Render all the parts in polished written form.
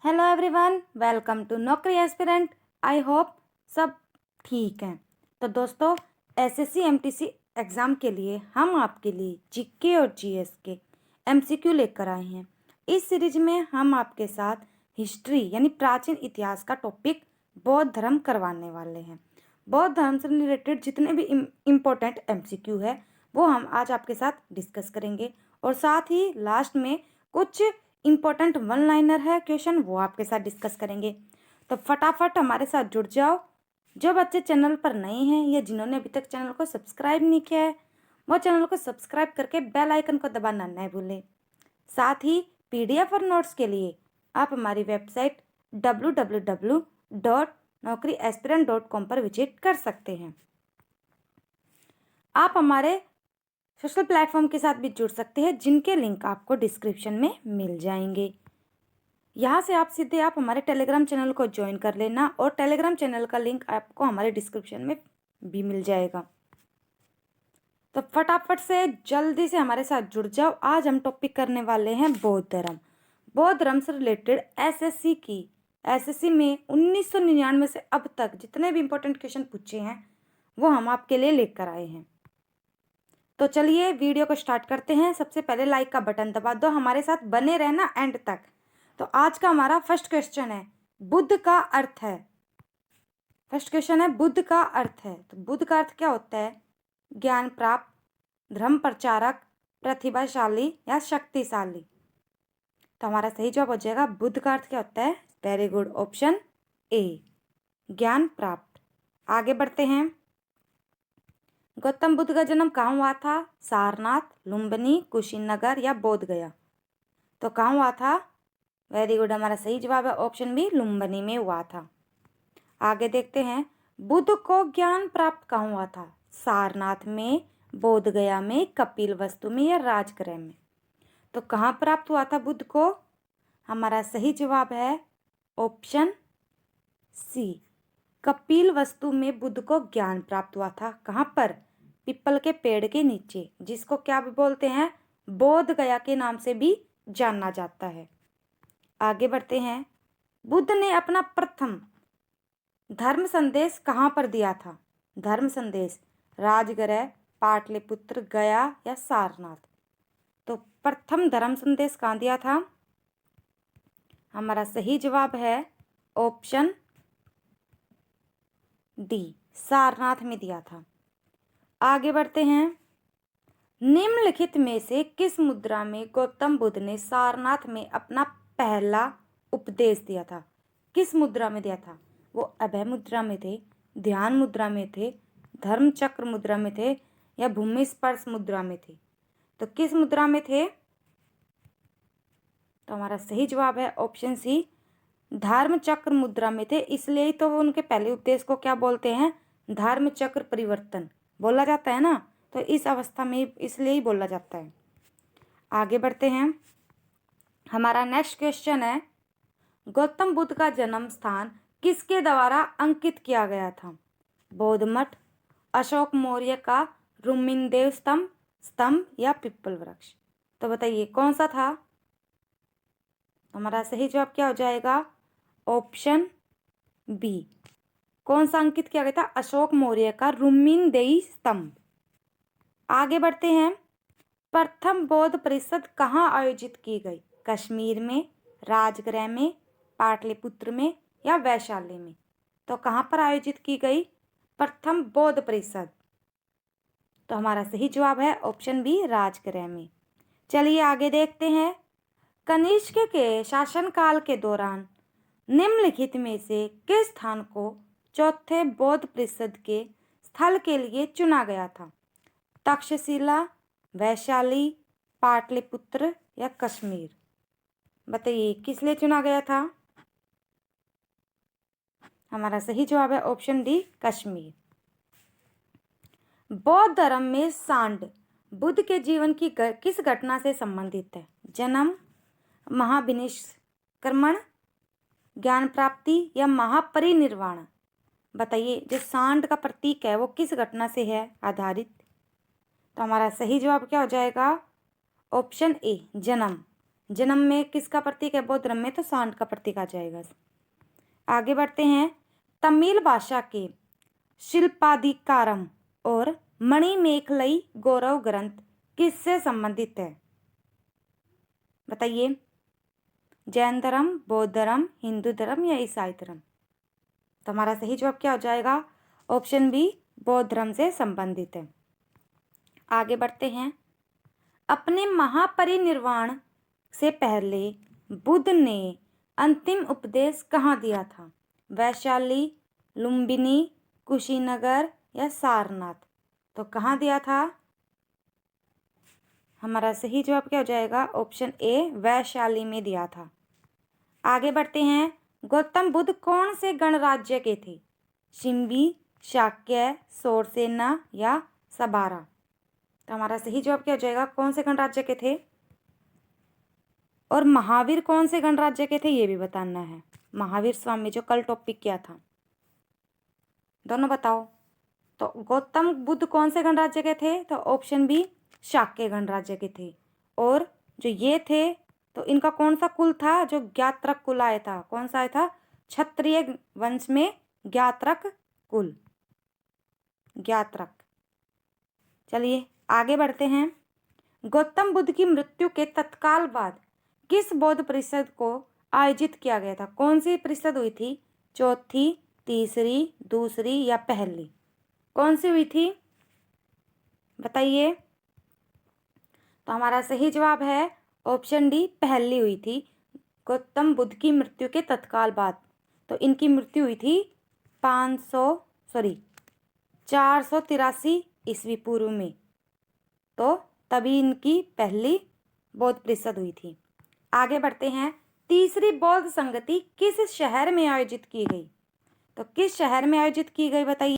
Hello everyone, welcome to नौकरी aspirant. I hope सब ठीक हैं। तो दोस्तों, एसएससी एमटीसी एग्ज़ाम के लिए हम आपके लिए जीके और जीएस के एमसीक्यू लेकर आए हैं। इस सीरीज में हम आपके साथ हिस्ट्री यानी प्राचीन इतिहास का टॉपिक बौद्ध धर्म करवाने वाले हैं। बौद्ध धर्म से रिलेटेड जितने भी इम्पोर्टेंट एमसीक्यू है वो हम आज आपके साथ डिस्कस करेंगे, और साथ ही लास्ट में कुछ इम्पोर्टेंट वन लाइनर है क्वेश्चन, वो आपके साथ डिस्कस करेंगे। तो फटाफट हमारे साथ जुड़ जाओ। जो बच्चे चैनल पर नए हैं या जिन्होंने अभी तक चैनल को सब्सक्राइब नहीं किया है, वो चैनल को सब्सक्राइब करके बेल आइकन को दबाना न भूलें। साथ ही पीडीएफ और नोट्स के लिए आप हमारी वेबसाइट www.naukriaspirant.com पर विजिट कर सकते हैं। आप हमारे सोशल प्लेटफॉर्म के साथ भी जुड़ सकते हैं, जिनके लिंक आपको डिस्क्रिप्शन में मिल जाएंगे। यहाँ से आप सीधे हमारे टेलीग्राम चैनल को ज्वाइन कर लेना, और टेलीग्राम चैनल का लिंक आपको हमारे डिस्क्रिप्शन में भी मिल जाएगा। तो फटाफट से जल्दी से हमारे साथ जुड़ जाओ। आज हम टॉपिक करने वाले हैं बौद्ध धर्म। बौद्ध धर्म से रिलेटेड एसएससी में 1999 से अब तक जितने भी इम्पोर्टेंट क्वेश्चन पूछे हैं वो हम आपके लिए लेकर आए हैं। तो चलिए वीडियो को स्टार्ट करते हैं। सबसे पहले लाइक का बटन दबा दो, हमारे साथ बने रहना एंड तक। तो आज का हमारा फर्स्ट क्वेश्चन है, बुद्ध का अर्थ है। फर्स्ट क्वेश्चन है, बुद्ध का अर्थ है। तो बुद्ध का अर्थ क्या होता है? ज्ञान प्राप्त, धर्म प्रचारक, प्रतिभाशाली या शक्तिशाली। तो हमारा सही जवाब हो जाएगा, बुद्ध का अर्थ क्या होता है? वेरी गुड, ऑप्शन ए, ज्ञान प्राप्त। आगे बढ़ते हैं। गौतम बुद्ध का जन्म कहाँ हुआ था? सारनाथ, लुम्बिनी, कुशीनगर या बोध गया। तो कहाँ हुआ था? वेरी गुड, हमारा सही जवाब है ऑप्शन बी, लुम्बिनी में हुआ था। आगे देखते हैं, बुद्ध को ज्ञान प्राप्त कहाँ हुआ था? सारनाथ में, बोध गया में, कपिल वस्तु में या राजगृह में। तो कहाँ प्राप्त हुआ था बुद्ध को? हमारा सही जवाब है ऑप्शन सी, कपिल वस्तु में बुद्ध को ज्ञान प्राप्त हुआ था। कहाँ पर? पीपल के पेड़ के नीचे, जिसको क्या भी बोलते हैं? बोध गया के नाम से भी जाना जाता है। आगे बढ़ते हैं, बुद्ध ने अपना प्रथम धर्म संदेश कहाँ पर दिया था? धर्म संदेश राजगृह, पाटलिपुत्र, गया या सारनाथ। तो प्रथम धर्म संदेश कहाँ दिया था? हमारा सही जवाब है ऑप्शन डी, सारनाथ में दिया था। आगे बढ़ते हैं, निम्नलिखित में से किस मुद्रा में गौतम बुद्ध ने सारनाथ में अपना पहला उपदेश दिया था? किस मुद्रा में दिया था? वो अभय मुद्रा में थे, ध्यान मुद्रा में थे, धर्म चक्र मुद्रा में थे या भूमि स्पर्श मुद्रा में थे। तो किस मुद्रा में थे? तो हमारा सही जवाब है ऑप्शन सी, धर्म चक्र मुद्रा में थे। इसलिए तो वो उनके पहले उपदेश को क्या बोलते हैं? धर्म चक्र परिवर्तन बोला जाता है ना। तो इस अवस्था में इसलिए ही बोला जाता है। आगे बढ़ते हैं, हमारा नेक्स्ट क्वेश्चन है, गौतम बुद्ध का जन्म स्थान किसके द्वारा अंकित किया गया था? बौद्ध मठ, अशोक मौर्य का रुक्मिणीदेव स्तंभ या पीपल वृक्ष। तो बताइए कौन सा था? हमारा सही जवाब क्या हो जाएगा? ऑप्शन बी, कौन सा अंकित किया गया था? अशोक मौर्य का रुक्मिणीदेव स्तंभ। आगे बढ़ते हैं, प्रथम बौद्ध परिषद कहाँ आयोजित की गई? कश्मीर में, राजगृह में, पाटलिपुत्र में या वैशाली में। तो कहाँ पर आयोजित की गई प्रथम बौद्ध परिषद? तो हमारा सही जवाब है ऑप्शन बी, राजगृह में। चलिए आगे देखते हैं, कनिष्क के शासनकाल के दौरान निम्नलिखित में से किस स्थान को चौथे बौद्ध परिषद के स्थल के लिए चुना गया था? तक्षशिला, वैशाली, पाटलिपुत्र या कश्मीर। बताइए किस लिए चुना गया था? हमारा सही जवाब है ऑप्शन डी, कश्मीर। बौद्ध धर्म में सांड बुद्ध के जीवन की किस घटना से संबंधित है? जन्म, महाविनिष्क्रमण, ज्ञान प्राप्ति या महापरिनिर्वाण। बताइए जो सांड का प्रतीक है वो किस घटना से है आधारित? तो हमारा सही जवाब क्या हो जाएगा? ऑप्शन ए, जन्म। जन्म में किसका प्रतीक है? बौद्ध धर्म में तो सांड का प्रतीक आ जाएगा। आगे बढ़ते हैं। तमिल भाषा के शिल्पाधिकारम और मणिमेखलई गौरव ग्रंथ किससे संबंधित है? बताइए। जैन धर्म, बौद्ध धर्म, हिंदू धर्म या ईसाई धर्म? तो हमारा सही जवाब क्या हो जाएगा? ऑप्शन बी, बौद्ध धर्म से संबंधित है। आगे बढ़ते हैं। अपने महापरिनिर्वाण से पहले बुद्ध ने अंतिम उपदेश कहाँ दिया था? वैशाली, लुम्बिनी, कुशीनगर या सारनाथ? तो कहाँ दिया था? हमारा सही जवाब क्या हो जाएगा? ऑप्शन ए, वैशाली में दिया था। आगे बढ़ते हैं। गौतम बुद्ध कौन से गणराज्य के थे? शिंबी, शाक्य, सौरसेना या सबारा? तो हमारा सही जवाब क्या हो जाएगा? कौन से गणराज्य के थे? और महावीर कौन से गणराज्य के थे ये भी बताना है। महावीर स्वामी जो कल टॉपिक किया था, दोनों बताओ। तो गौतम बुद्ध कौन से गणराज्य के थे? तो ऑप्शन बी, शाक्य गणराज्य के थे। और जो ये थे तो इनका कौन सा कुल था जो ज्ञात्रक कुल आया था? कौन सा आया था? क्षत्रिय वंश में ज्ञात्रक कुल, ज्ञात्रक। चलिए आगे बढ़ते हैं। गौतम बुद्ध की मृत्यु के तत्काल बाद किस बौद्ध परिषद को आयोजित किया गया था? कौन सी परिषद हुई थी? चौथी, तीसरी, दूसरी या पहली? कौन सी हुई थी? बताइए। तो हमारा सही जवाब है ऑप्शन डी, पहली हुई थी। गौतम बुद्ध की मृत्यु के तत्काल बाद। तो इनकी मृत्यु हुई थी 483 ईस्वी पूर्व में। तो तभी इनकी पहली बौद्ध परिषद हुई थी। आगे बढ़ते हैं। तीसरी बौद्ध संगति किस शहर में आयोजित की गई? तो किस शहर में आयोजित की गई बताइए।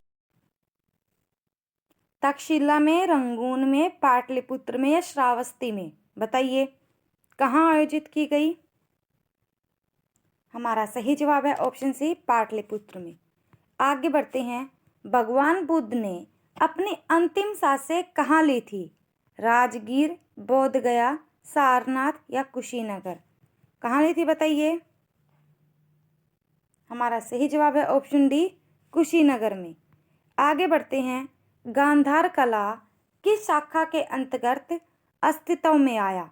तक्षशिला में, रंगून में, पाटलिपुत्र में या श्रावस्ती में? बताइए कहाँ आयोजित की गई? हमारा सही जवाब है ऑप्शन सी, पाटलिपुत्र में। आगे बढ़ते हैं। भगवान बुद्ध ने अपनी अंतिम सांसें कहाँ ली थी? राजगीर, बोध गया, सारनाथ या कुशीनगर? कहाँ ली थी बताइए। हमारा सही जवाब है ऑप्शन डी, कुशीनगर में। आगे बढ़ते हैं। गांधार कला किस शाखा के अंतर्गत अस्तित्व में आया?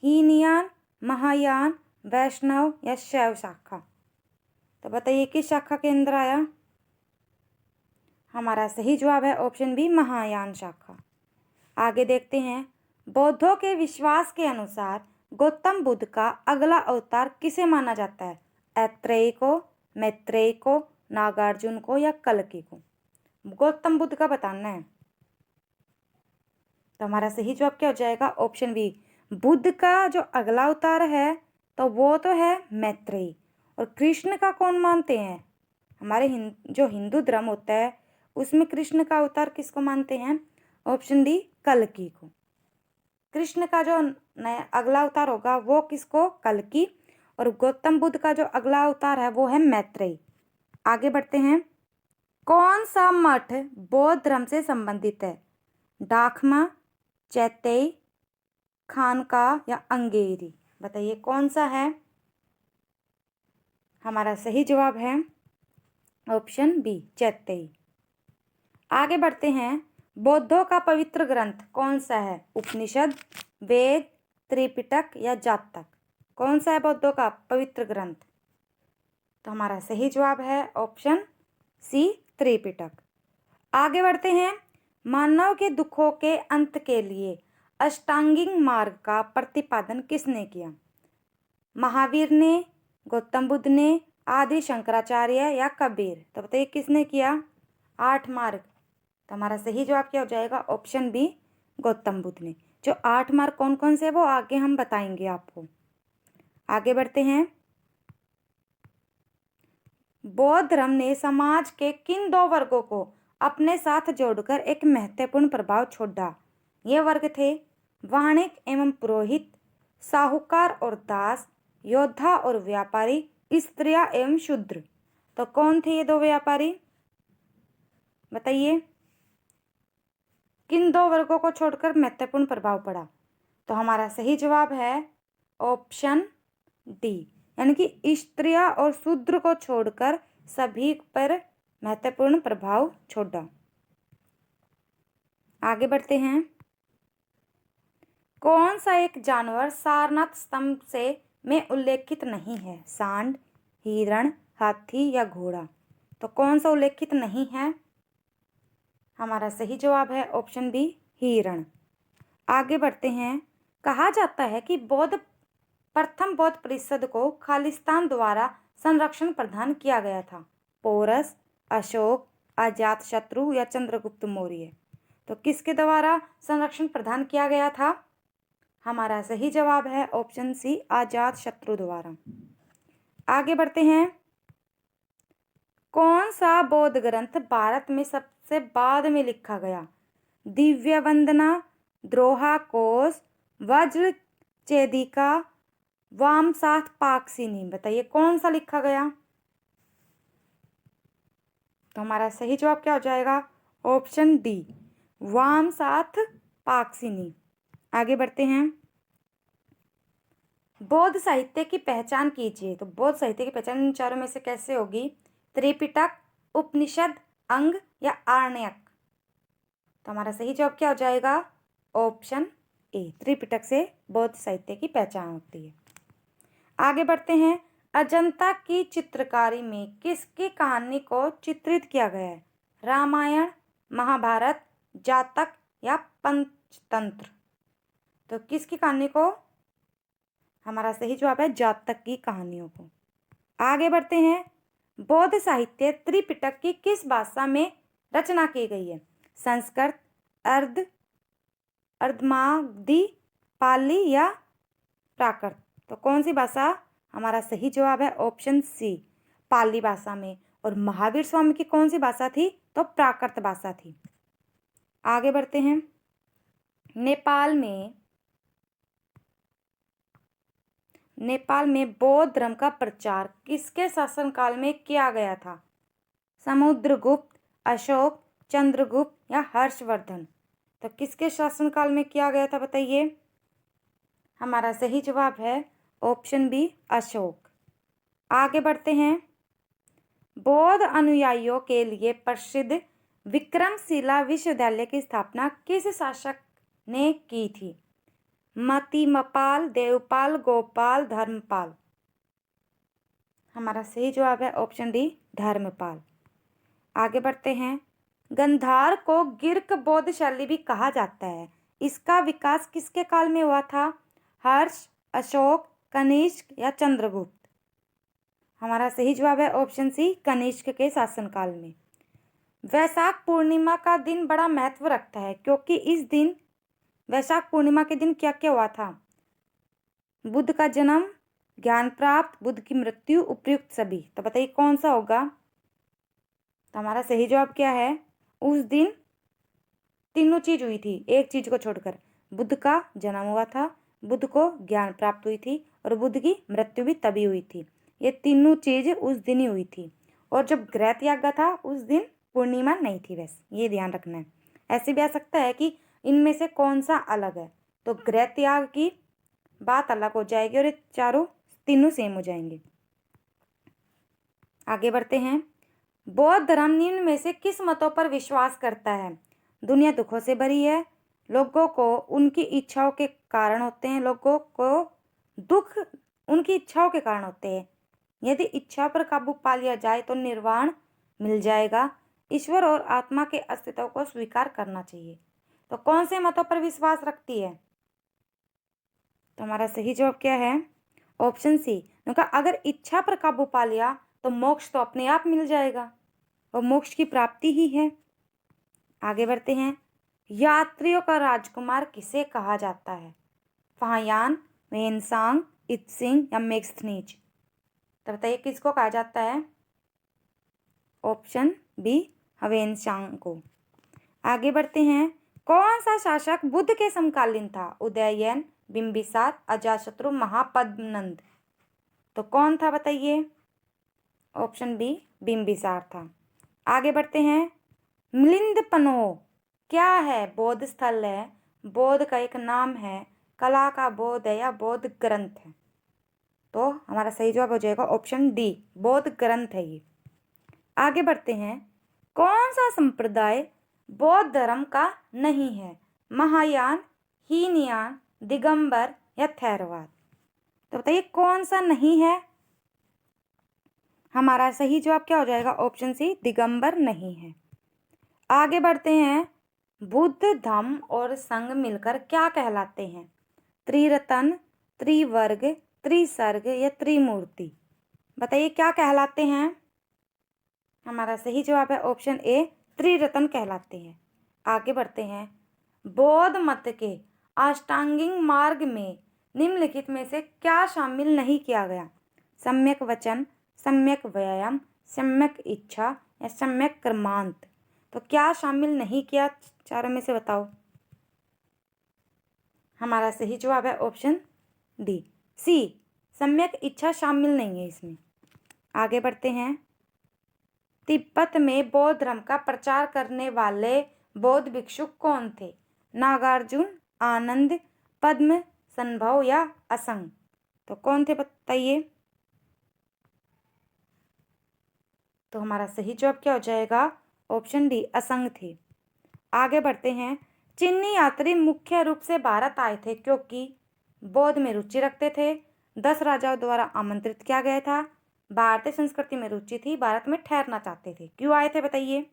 हीनयान, महायान, वैष्णव या शैव शाखा? तो बताइए किस शाखा के अंदर आया? हमारा सही जवाब है ऑप्शन बी, महायान शाखा। आगे देखते हैं। बौद्धों के विश्वास के अनुसार गौतम बुद्ध का अगला अवतार किसे माना जाता है? ऐत्रेय को, मैत्रेय को, नागार्जुन को या कल्कि को? गौतम बुद्ध का बताना है। तो हमारा सही जवाब क्या हो जाएगा? ऑप्शन बी, बुद्ध का जो अगला अवतार है तो वो तो है मैत्रेय। और कृष्ण का कौन मानते हैं? हमारे जो हिंदू धर्म होता है उसमें कृष्ण का अवतार किसको मानते हैं? ऑप्शन डी, कल्कि को। कृष्ण का जो नया अगला अवतार होगा वो किसको? कल्कि। और गौतम बुद्ध का जो अगला अवतार है वो है मैत्रेय। आगे बढ़ते हैं। कौन सा मठ बौद्ध धर्म से संबंधित है? डाकमा, चैत्य, खानका या अंगेरी? बताइए कौन सा है? हमारा सही जवाब है ऑप्शन बी, चैत्य। आगे बढ़ते हैं। बौद्धों का पवित्र ग्रंथ कौन सा है? उपनिषद, वेद, त्रिपिटक या जातक? कौन सा है बौद्धों का पवित्र ग्रंथ? तो हमारा सही जवाब है ऑप्शन सी, त्रिपिटक। आगे बढ़ते हैं। मानव के दुखों के अंत के लिए अष्टांगिक मार्ग का प्रतिपादन किसने किया? महावीर ने, गौतम बुद्ध ने, आदि शंकराचार्य या कबीर? तो बताइए किसने किया 8 मार्ग? तो हमारा सही जवाब क्या हो जाएगा? ऑप्शन बी, गौतम बुद्ध ने। जो 8 मार्ग कौन कौन से वो आगे हम बताएंगे आपको। आगे बढ़ते हैं। बौद्ध धर्म ने समाज के किन 2 वर्गों को अपने साथ जोड़कर एक महत्वपूर्ण प्रभाव छोड़ा? ये वर्ग थे वाणिक एवं पुरोहित, साहूकार और दास, योद्धा और व्यापारी, स्त्रियां एवं शूद्र। तो कौन थे ये 2 व्यापारी? बताइए किन 2 वर्गों को छोड़कर महत्वपूर्ण प्रभाव पड़ा? तो हमारा सही जवाब है ऑप्शन डी, यानी कि स्त्रियां और शूद्र को छोड़कर सभी पर महत्वपूर्ण प्रभाव छोड़ा। आगे बढ़ते हैं। कौन सा एक जानवर सारनाथ स्तंभ से में उल्लेखित नहीं है? सांड, हिरण, हाथी या घोड़ा? तो कौन सा उल्लेखित नहीं है? हमारा सही जवाब है ऑप्शन बी, हिरण। आगे बढ़ते हैं। कहा जाता है कि प्रथम बौद्ध परिषद को खालिस्तान द्वारा संरक्षण प्रदान किया गया था। पोरस, अशोक, अजातशत्रु या चंद्रगुप्त मौर्य? तो किसके द्वारा संरक्षण प्रदान किया गया था? हमारा सही जवाब है ऑप्शन सी, अजातशत्रु द्वारा। आगे बढ़ते हैं। कौन सा बौद्ध ग्रंथ भारत में सबसे बाद में लिखा गया? दिव्य वंदना, द्रोहा कोश, वज्र चेदिका, वामसाथ पाकसिनी? बताइए कौन सा लिखा गया? तो हमारा सही जवाब क्या हो जाएगा? ऑप्शन डी, वामसाथ पाकसिनी। आगे बढ़ते हैं। बौद्ध साहित्य की पहचान कीजिए। तो बौद्ध साहित्य की पहचान इन चारों में से कैसे होगी? त्रिपिटक, उपनिषद, अंग या आरण्यक? तो हमारा सही जवाब क्या हो जाएगा? ऑप्शन ए, त्रिपिटक से बौद्ध साहित्य की पहचान होती है। आगे बढ़ते हैं। अजंता की चित्रकारी में किसकी कहानी को चित्रित किया गया है? रामायण, महाभारत, जातक या पंचतंत्र? तो किसकी कहानी को? हमारा सही जवाब है जातक की कहानियों को। आगे बढ़ते हैं। बौद्ध साहित्य त्रिपिटक की किस भाषा में रचना की गई है? संस्कृत, अर्धमागधी, पाली या प्राकृत? तो कौन सी भाषा? हमारा सही जवाब है ऑप्शन सी, पाली भाषा में। और महावीर स्वामी की कौन सी भाषा थी? तो प्राकृत भाषा थी। आगे बढ़ते हैं। नेपाल में बौद्ध धर्म का प्रचार किसके शासनकाल में किया गया था? समुद्रगुप्त, अशोक, चंद्रगुप्त या हर्षवर्धन? तो किसके शासनकाल में किया गया था? बताइए। हमारा सही जवाब है ऑप्शन बी, अशोक। आगे बढ़ते हैं। बौद्ध अनुयायियों के लिए प्रसिद्ध विक्रमशिला विश्वविद्यालय की स्थापना किस शासक ने की थी? मतिमपाल, देवपाल, गोपाल, धर्मपाल? हमारा सही जवाब है ऑप्शन डी, धर्मपाल। आगे बढ़ते हैं। गंधार को गिर्क बौद्ध शैली भी कहा जाता है। इसका विकास किसके काल में हुआ था? हर्ष, अशोक, कनिष्क या चंद्रगुप्त? हमारा सही जवाब है ऑप्शन सी, कनिष्क के शासनकाल में। वैशाख पूर्णिमा का दिन बड़ा महत्व रखता है क्योंकि इस दिन, वैशाख पूर्णिमा के दिन क्या क्या हुआ था? बुद्ध का जन्म, ज्ञान प्राप्त, बुद्ध की मृत्यु, उपयुक्त सभी? तो बताइए कौन सा होगा? तो हमारा सही जवाब क्या है? उस दिन तीनों चीज हुई थी, एक चीज को छोड़कर। बुद्ध का जन्म हुआ था, बुद्ध को ज्ञान प्राप्त हुई थी और बुद्ध की मृत्यु भी तभी हुई थी। ये तीनों चीज उस दिन ही हुई थी। और जब गृह त्याग था उस दिन पूर्णिमा नहीं थी। वैसे ये ध्यान रखना है। ऐसे भी आ सकता है कि इनमें से कौन सा अलग है, तो गृह त्याग की बात अलग हो जाएगी और ये तीनों सेम हो जाएंगे। आगे बढ़ते हैं। बौद्ध धर्म निम्न में से किस मतों पर विश्वास करता है? दुनिया दुखों से भरी है, लोगों को उनकी इच्छाओं के कारण होते हैं, लोगों को दुख उनकी इच्छाओं के कारण होते हैं, यदि इच्छा पर काबू पा लिया जाए तो निर्वाण मिल जाएगा, ईश्वर और आत्मा के अस्तित्व को स्वीकार करना चाहिए। तो कौन से मतों पर विश्वास रखती है? तो हमारा सही जवाब क्या है? ऑप्शन सी, क्योंकि अगर इच्छा पर काबू पा लिया तो मोक्ष तो अपने आप मिल जाएगा और मोक्ष की प्राप्ति ही है। आगे बढ़ते हैं। यात्रियों का राजकुमार किसे कहा जाता है? फाहियान, वेनसांग, इत्सिंग या मेग्स्थनीज? तो बताइए किसको कहा जाता है? ऑप्शन बी, हवेनसांग को। आगे बढ़ते हैं। कौन सा शासक बुद्ध के समकालीन था? उदयन, बिंबिसार, अजातशत्रु, महापद्मनंद? तो कौन था बताइए? ऑप्शन बी, बिंबिसार था। आगे बढ़ते हैं। मिलिंद पन्हो क्या है? बौद्ध स्थल है, बौद्ध का एक नाम है, कला का बोध है या बोध ग्रंथ है? तो हमारा सही जवाब हो जाएगा ऑप्शन डी, बोध ग्रंथ है ये। आगे बढ़ते हैं, कौन सा संप्रदाय बौद्ध धर्म का नहीं है? महायान, हीनयान, दिगंबर या थेरवाद? तो बताइए कौन सा नहीं है? हमारा सही जवाब क्या हो जाएगा? ऑप्शन सी, दिगंबर नहीं है। आगे बढ़ते हैं, बुद्ध धम्म और संघ मिलकर क्या कहलाते हैं? त्रिरत्न, त्रिवर्ग, त्रिसर्ग या त्रिमूर्ति? बताइए क्या कहलाते हैं? हमारा सही जवाब है ऑप्शन ए, त्रिरत्न कहलाते हैं। आगे बढ़ते हैं, बौद्ध मत के अष्टांगिक मार्ग में निम्नलिखित में से क्या शामिल नहीं किया गया? सम्यक वचन, सम्यक व्यायाम, सम्यक इच्छा या सम्यक कर्मांत? तो क्या शामिल नहीं किया चारों में से बताओ? हमारा सही जवाब है ऑप्शन डी, सी, सम्यक इच्छा शामिल नहीं है इसमें। आगे बढ़ते हैं, तिब्बत में बौद्ध धर्म का प्रचार करने वाले बौद्ध भिक्षु कौन थे? नागार्जुन, आनंद, पद्म, संभव या असंग? तो कौन थे बताइए? तो हमारा सही जवाब क्या हो जाएगा? ऑप्शन डी, असंग थे। आगे बढ़ते हैं, चीनी यात्री मुख्य रूप से भारत आए थे क्योंकि बौद्ध में रुचि रखते थे, 10 राजाओं द्वारा आमंत्रित किया गया था, भारतीय संस्कृति में रुचि थी, भारत में ठहरना चाहते थे। क्यों आए थे बताइए?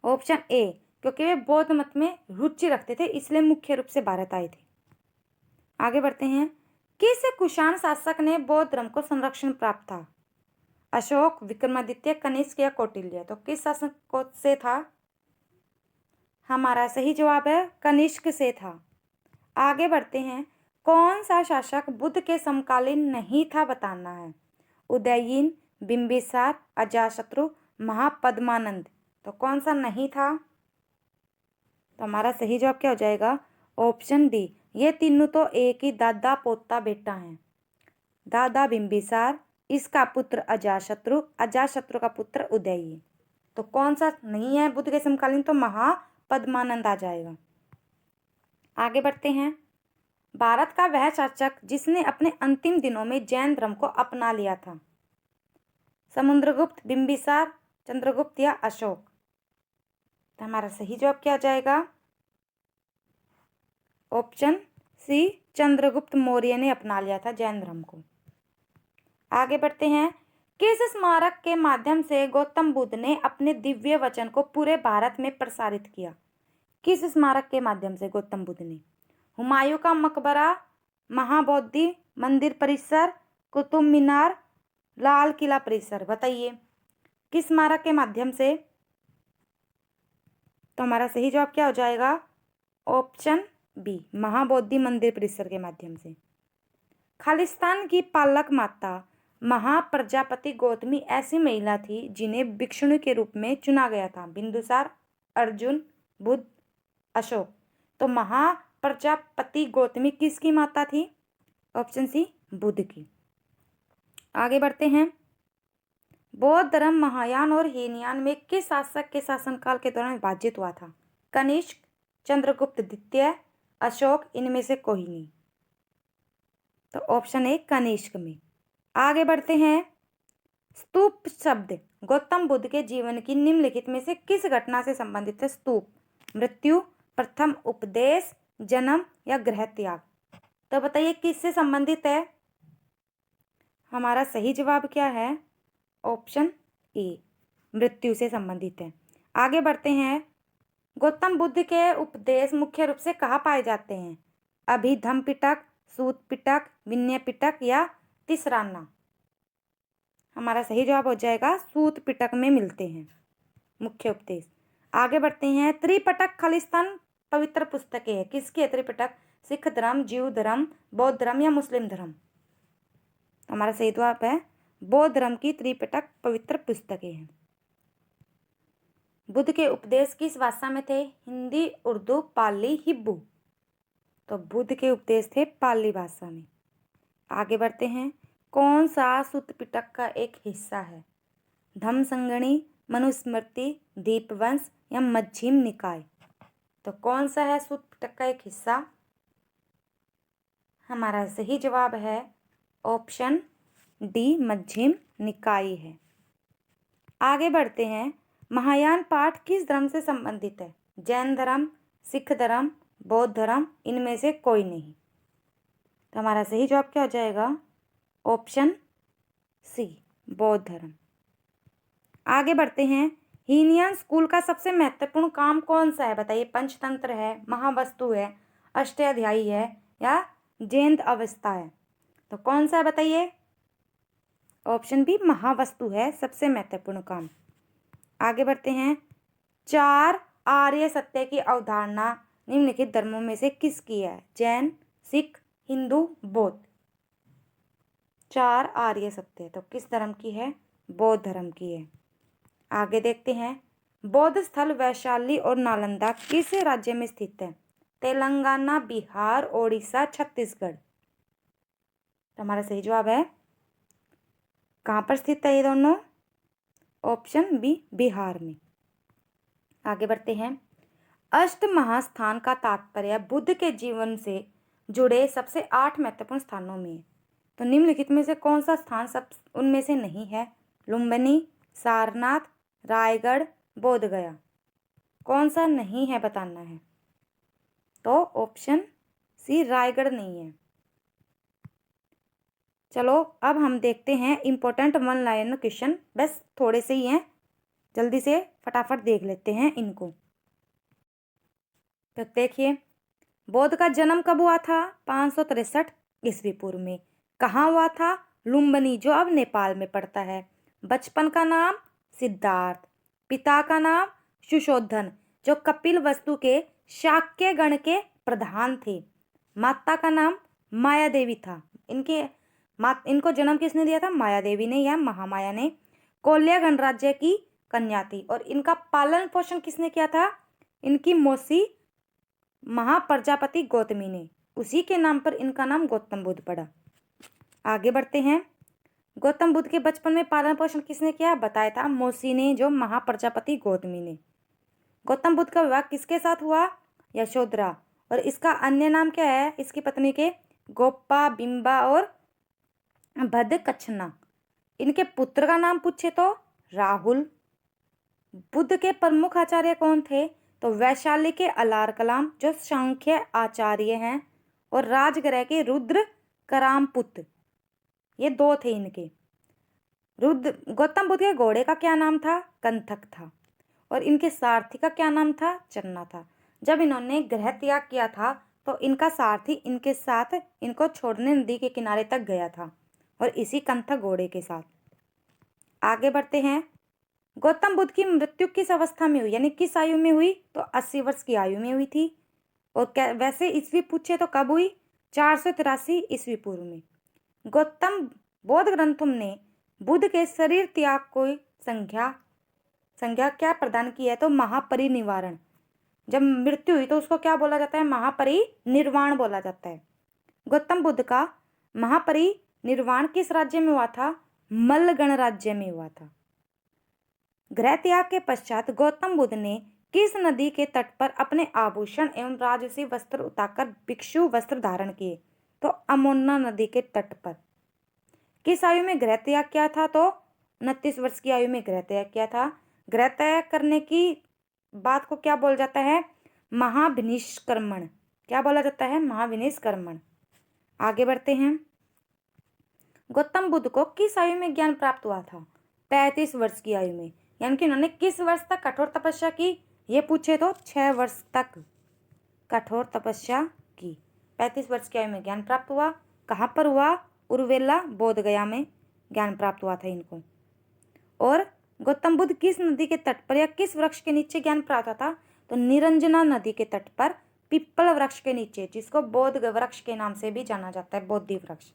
ऑप्शन ए, क्योंकि वे बौद्ध मत में रुचि रखते थे इसलिए मुख्य रूप से भारत आए थे। आगे बढ़ते हैं, किस कुषाण शासक ने बौद्ध धर्म को संरक्षण प्राप्त था? अशोक, विक्रमादित्य, कनिष्क या कौटिल्य? तो किस शासक से था? हमारा सही जवाब है कनिष्क से था। आगे बढ़ते हैं, कौन सा शासक बुद्ध के समकालीन नहीं था बताना है? उदयीन, बिंबिसार, अजातशत्रु, महापद्मानंद? तो कौन सा नहीं था? तो हमारा सही जवाब क्या हो जाएगा? ऑप्शन डी, ये तीनों तो एक ही दादा पोता बेटा हैं। दादा बिंबिसार, इसका पुत्र अजातशत्रु, अजातशत्रु का पुत्र उदयीन। तो कौन सा नहीं है बुद्ध के समकालीन? तो महापद्मानंद आ जाएगा। आगे बढ़ते हैं, भारत का वह शासक जिसने अपने अंतिम दिनों में जैन धर्म को अपना लिया था? समुद्रगुप्त, बिंबिसार, चंद्रगुप्त या अशोक? तो हमारा सही जवाब क्या आ जाएगा? ऑप्शन सी, चंद्रगुप्त मौर्य ने अपना लिया था जैन धर्म को। आगे बढ़ते हैं, किस स्मारक के माध्यम से गौतम बुद्ध ने अपने दिव्य वचन को पूरे भारत में प्रसारित किया? किस स्मारक के माध्यम से गौतम बुद्ध ने? हुमायूं का मकबरा, महाबोधि मंदिर परिसर, कुतुब मीनार, लाल किला परिसर? बताइए किस स्मारक के माध्यम से? तो हमारा सही जवाब क्या हो जाएगा? ऑप्शन बी, महाबोधि मंदिर परिसर के माध्यम से। खालिस्तान की पालक माता महाप्रजापति गौतमी ऐसी महिला थी जिन्हें भिक्षुणी के रूप में चुना गया था? बिंदुसार, अर्जुन, बुद्ध, अशोक? तो महाप्रजापति गौतमी किसकी माता थी? ऑप्शन सी, बुद्ध की। आगे बढ़ते हैं, बौद्ध धर्म महायान और हीनयान में किस शासक के शासनकाल के दौरान विभाजित हुआ था? कनिष्क, चंद्रगुप्त द्वितीय, अशोक? इनमें से कोई नहीं। तो ऑप्शन ए, कनिष्क में। आगे बढ़ते हैं, स्तूप शब्द गौतम बुद्ध के जीवन की निम्नलिखित में से किस घटना से संबंधित है? स्तूप, मृत्यु, प्रथम उपदेश, जन्म या गृह त्याग? तो बताइए किससे संबंधित है? हमारा सही जवाब क्या है? ऑप्शन ए, मृत्यु से संबंधित है। आगे बढ़ते हैं, गौतम बुद्ध के उपदेश मुख्य रूप से कहाँ पाए जाते हैं? अभिधम्म पिटक, सूत पिटक, विनय पिटक या तिसराना? हमारा सही जवाब हो जाएगा सूत पिटक में मिलते हैं मुख्य उपदेश। आगे बढ़ते हैं, त्रिपिटक खालिस्तान पवित्र पुस्तकें है, किसकी है त्रिपिटक? सिख धर्म, जीव धर्म, बौद्ध धर्म या मुस्लिम धर्म? हमारा सही जवाब है बौद्ध धर्म की त्रिपिटक पवित्र पुस्तकें हैं। बुद्ध के उपदेश किस भाषा में थे? हिंदी, उर्दू, पाली, हिब्रू? तो बुद्ध के उपदेश थे पाली भाषा में। आगे बढ़ते हैं, कौन सा सूत पिटक का एक हिस्सा है? धम्म संगणी, मनुस्मृति, दीपवंश या मध्यम निकाय? तो कौन सा है सूत पिटक का एक हिस्सा? हमारा सही जवाब है ऑप्शन डी, मध्यम निकाय है। आगे बढ़ते हैं। महायान पाठ किस धर्म से संबंधित है? जैन धर्म, सिख धर्म, बौद्ध धर्म, इनमें से कोई नहीं। तो हमारा सही जवाब क्या हो जाएगा? ऑप्शन सी, बौद्ध धर्म। आगे बढ़ते हैं। हीनियन स्कूल का सबसे महत्वपूर्ण काम कौन सा है? बताइए। पंचतंत्र है, महावस्तु है, अष्टाध्यायी है या जैन अवस्था है? तो कौन सा है बताइए? ऑप्शन बी, महावस्तु है सबसे महत्वपूर्ण काम। आगे बढ़ते हैं। चार आर्य सत्य की अवधारणा निम्नलिखित धर्मों में से किसकी है? जैन, सिख, हिंदू, बौद्ध। चार आर्य सत्य तो किस धर्म की है? बौद्ध धर्म की है। आगे देखते हैं। बौद्ध स्थल वैशाली और नालंदा किस राज्य में स्थित है? तेलंगाना, बिहार, ओडिशा, छत्तीसगढ़। तो हमारा सही जवाब है, कहाँ पर स्थित है ये दोनों? ऑप्शन बी, बिहार में। आगे बढ़ते हैं। अष्ट महास्थान का तात्पर्य बुद्ध के जीवन से जुड़े सबसे 8 महत्वपूर्ण स्थानों में है। तो निम्नलिखित में से कौन सा स्थान सब उनमें से नहीं है? लुम्बिनी, सारनाथ, रायगढ़, बोध गया। कौन सा नहीं है बताना है? तो ऑप्शन सी, रायगढ़ नहीं है। चलो अब हम देखते हैं इंपॉर्टेंट वन लाइन क्वेश्चन, बस थोड़े से ही हैं, जल्दी से फटाफट देख लेते हैं इनको। तो देखिए, बौद्ध का जन्म कब हुआ था? 563 ईस्वी पूर्व में। कहाँ हुआ था? लुम्बिनी, जो अब नेपाल में पड़ता है। बचपन का नाम सिद्धार्थ, पिता का नाम सुशोधन, जो कपिल वस्तु के शाक्य गण के प्रधान थे। माता का नाम माया देवी था। इनको जन्म किसने दिया था? माया देवी ने या महामाया ने। कोल्या गणराज्य की कन्या थी और इनका पालन पोषण किसने किया था? इनकी मौसी महाप्रजापति गौतमी ने। उसी के नाम पर इनका नाम गौतम बुद्ध पड़ा। आगे बढ़ते हैं। गौतम बुद्ध के बचपन में पालन पोषण किसने किया? बताया था मौसी ने, जो महाप्रजापति गौतमी ने। गौतम बुद्ध का विवाह किसके साथ हुआ? यशोधरा। और इसका अन्य नाम क्या है इसकी पत्नी के? गोपा, बिंबा और भद्दकच्छना। इनके पुत्र का नाम पूछे तो राहुल। बुद्ध के प्रमुख आचार्य कौन थे? तो वैशाली के अलार कलाम, जो सांख्य आचार्य हैं, और राजगृह के रुद्र करामपुत। ये 2 थे इनके। गौतम बुद्ध के घोड़े का क्या नाम था? कंथक था। और इनके सारथी का क्या नाम था? चन्ना था। जब इन्होंने गृह त्याग किया था तो इनका सारथी इनके साथ इनको छोड़ने नदी के किनारे तक गया था, और इसी कंथक घोड़े के साथ। आगे बढ़ते हैं। गौतम बुद्ध की मृत्यु किस अवस्था में हुई, यानी किस आयु में हुई? तो 80 वर्ष की आयु में हुई थी। और वैसे ईस्वी पूछे तो कब हुई? 483 ईस्वी पूर्व में। गौतम बौद्ध ग्रंथों ने बुद्ध के शरीर त्याग को संज्ञा क्या प्रदान की है? तो महापरिनिर्वाण। जब मृत्यु हुई तो उसको क्या बोला जाता है? महापरिनिर्वाण बोला जाता है। गौतम बुद्ध का महापरिनिर्वाण किस राज्य में हुआ था? मल्ल गणराज्य में हुआ था। गृह त्याग के पश्चात गौतम बुद्ध ने किस नदी के तट पर अपने आभूषण एवं राजसी वस्त्र उतारकर भिक्षु वस्त्र धारण किए? तो अमोन्ना नदी के तट पर। किस आयु में गृह त्याग किया था? तो 29 वर्ष की आयु में गृह त्याग किया था। गृह त्याग करने की बात को क्या बोला जाता है? महाविनिष्क्रमण। क्या बोला जाता है? महाविनिष्क्रमण। आगे बढ़ते हैं। गौतम बुद्ध को किस आयु में ज्ञान प्राप्त हुआ था? 35 वर्ष की आयु में। यानी कि उन्होंने किस वर्ष तक कठोर तपस्या की? ये पूछे तो 6 वर्ष तक कठोर तपस्या की। 35 वर्ष की आयु में ज्ञान प्राप्त हुआ। कहाँ पर हुआ? उर्वेला, बोध गया में ज्ञान प्राप्त हुआ था इनको। और गौतम बुद्ध किस नदी के तट पर या किस वृक्ष के नीचे ज्ञान प्राप्त हुआ था? तो निरंजना नदी के तट पर पिप्पल वृक्ष के नीचे, जिसको बोध वृक्ष के नाम से भी जाना जाता है, बोधि वृक्ष।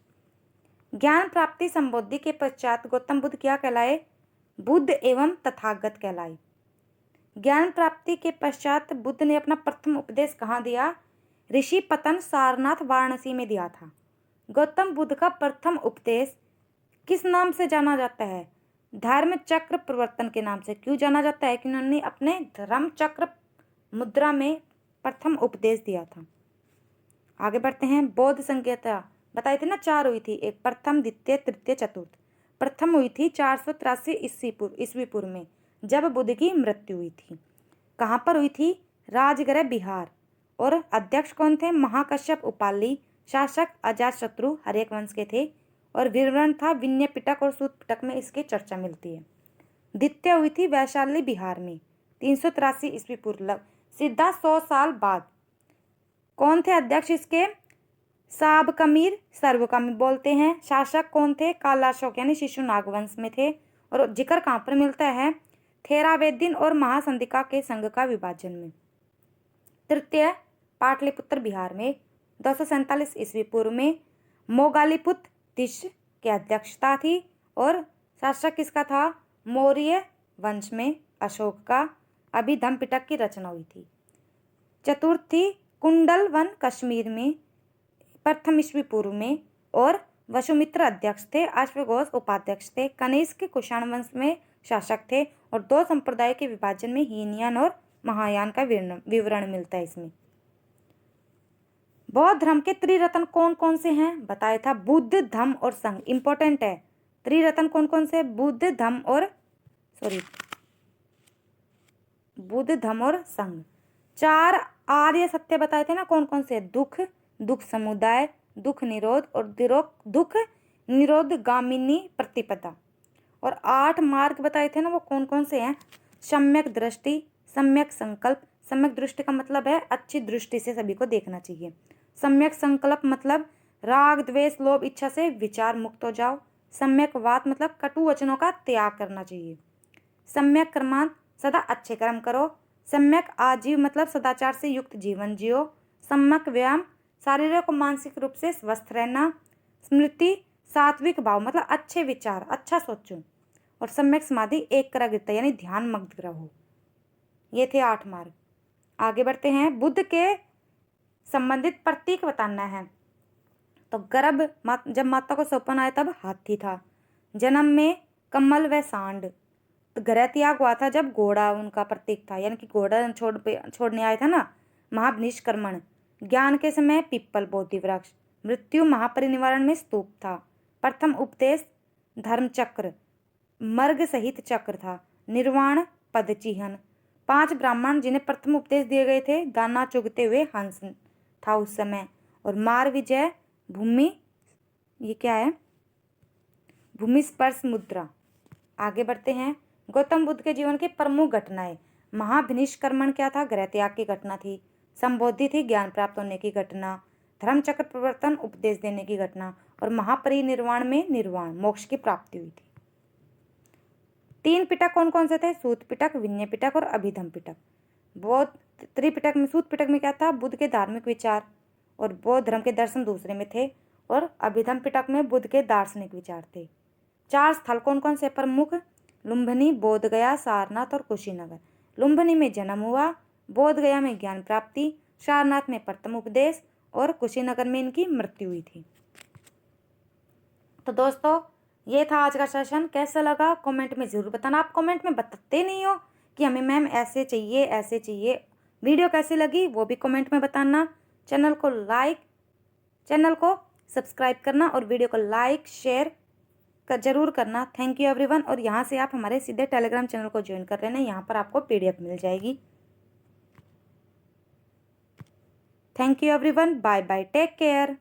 ज्ञान प्राप्ति संबोधि के पश्चात गौतम बुद्ध क्या कहलाए? बुद्ध एवं तथागत कहलाए। ज्ञान प्राप्ति के पश्चात बुद्ध ने अपना प्रथम उपदेश कहाँ दिया? ऋषि पतन सारनाथ वाराणसी में दिया था। गौतम बुद्ध का प्रथम उपदेश किस नाम से जाना जाता है? धर्म चक्र प्रवर्तन के नाम से। क्यों जाना जाता है? कि उन्होंने अपने धर्म चक्र मुद्रा में प्रथम उपदेश दिया था। आगे बढ़ते हैं। बौद्ध संहिता बताई थी ना, 4 हुई थी, एक प्रथम, द्वितीय, तृतीय, चतुर्थ। प्रथम हुई थी 483 ईस्वी पूर्व में, जब बुद्ध की मृत्यु हुई थी। कहाँ पर हुई थी? राजगृह बिहार। और अध्यक्ष कौन थे? महाकश्यप उपाली। शासक अजातशत्रु हर्यक वंश के थे। और विवरण था विनय पिटक और सूत पिटक में इसकी चर्चा मिलती है। द्वितीय हुई थी वैशाली बिहार में 383 ईस्वी पूर्व, सीधा 100 साल बाद। कौन थे अध्यक्ष इसके? साबकमीर, सर्वकमीर बोलते हैं। शासक कौन थे? कालाशोक यानी शिशुनाग वंश में थे। और जिक्र कहाँ पर मिलता है? थेरावेदिन और महासंधिका के संघ का विभाजन में। तृतीय पाटलिपुत्र बिहार में 247 ईस्वी पूर्व में मोगालीपुत्र तिश की अध्यक्षता थी। और शासक किसका था? मौर्य वंश में अशोक का। अभिधम पिटक की रचना हुई थी। चतुर्थ थी कुंडल वन कश्मीर में प्रथम ईस्वी पूर्व में। और वसुमित्र अध्यक्ष थे, अश्वघोष उपाध्यक्ष थे। कनिष्क कुषाण वंश में शासक थे। और 2 संप्रदाय के विभाजन में हीनयान और महायान का विवरण मिलता है इसमें। बौद्ध धर्म के त्रिरत्न कौन कौन से हैं? बताया था बुद्ध, धम्म और संघ। इंपॉर्टेंट है। त्रिरत्न कौन कौन से? बुद्ध, धम्म और संघ। 4 आर्य सत्य बताए थे ना, कौन कौन से? दुख, दुख समुदाय, दुख निरोध और दुख निरोध गामिनी प्रतिपदा। और 8 मार्ग बताए थे ना, वो कौन कौन से हैं? सम्यक दृष्टि, सम्यक संकल्प। सम्यक दृष्टि का मतलब है अच्छी दृष्टि से सभी को देखना चाहिए। सम्यक संकल्प मतलब राग, द्वेष, लोभ, इच्छा से विचार मुक्त हो जाओ। सम्यक वात मतलब कटु वचनों का त्याग करना चाहिए। सम्यक कर्मांत सदा अच्छे कर्म करो। सम्यक आजीव मतलब सदाचार से युक्त जीवन जियो। सम्यक व्यायाम शारीरिक और मानसिक रूप से स्वस्थ रहना। स्मृति सात्विक भाव मतलब अच्छे विचार, अच्छा सोचो। और सम्यक समाधि एकाग्रता यानी ध्यान मग्न रहो। ये थे 8 मार्ग। आगे बढ़ते हैं। बुद्ध के संबंधित प्रतीक बताना है। तो गर्भ जब माता को सौंपन आया तब हाथी था। जन्म में कमल व सांड। तो गृह त्याग हुआ था जब घोड़ा उनका प्रतीक था, यानी कि घोड़ा छोड़ने आया था ना, महानिष्क्रमण। ज्ञान के समय पीपल बोधि वृक्ष। मृत्यु महापरिनिवारण में स्तूप था। प्रथम उपदेश धर्म चक्र, मर्ग सहित चक्र था। निर्वाण पद चिन्ह। 5 ब्राह्मण जिन्हें प्रथम उपदेश दिए गए थे, दाना चुगते हुए हंस था उस समय। और मार विजय भूमि, ये क्या है? भूमि स्पर्श मुद्रा। आगे बढ़ते हैं। गौतम बुद्ध के जीवन की प्रमुख घटनाएं। महाभिनिष्क्रमण क्या था? गृह त्याग की घटना थी। संबोधि थी ज्ञान प्राप्त होने की घटना। धर्मचक्र प्रवर्तन उपदेश देने की घटना। और महापरिनिर्वाण में निर्वाण मोक्ष की प्राप्ति हुई थी। 3 पिटक कौन कौन से थे? सूत पिटक, विनय पिटक और अभिधम पिटक। बौद्ध त्रिपिटक में, सूत पिटक में क्या था? बुद्ध के धार्मिक विचार और बौद्ध धर्म के दर्शन दूसरे में थे। और अभिधम पिटक में बुद्ध के दार्शनिक विचार थे। 4 स्थल कौन कौन से प्रमुख? लुम्बिनी, बोधगया, सारनाथ और कुशीनगर। लुम्बिनी में जन्म हुआ, बोधगया में ज्ञान प्राप्ति, सारनाथ में प्रथम उपदेश और कुशीनगर में इनकी मृत्यु हुई थी। तो दोस्तों ये था आज का सेशन। कैसा लगा कमेंट में ज़रूर बताना। आप कमेंट में बताते नहीं हो कि हमें मैम ऐसे चाहिए ऐसे चाहिए। वीडियो कैसी लगी वो भी कमेंट में बताना। चैनल को सब्सक्राइब करना और वीडियो को लाइक शेयर जरूर करना। Thank you everyone. और यहाँ से आप हमारे सीधे टेलीग्राम चैनल को ज्वाइन कर लेना, यहाँ पर आपको PDF मिल जाएगी। Thank you everyone. Bye bye, take care.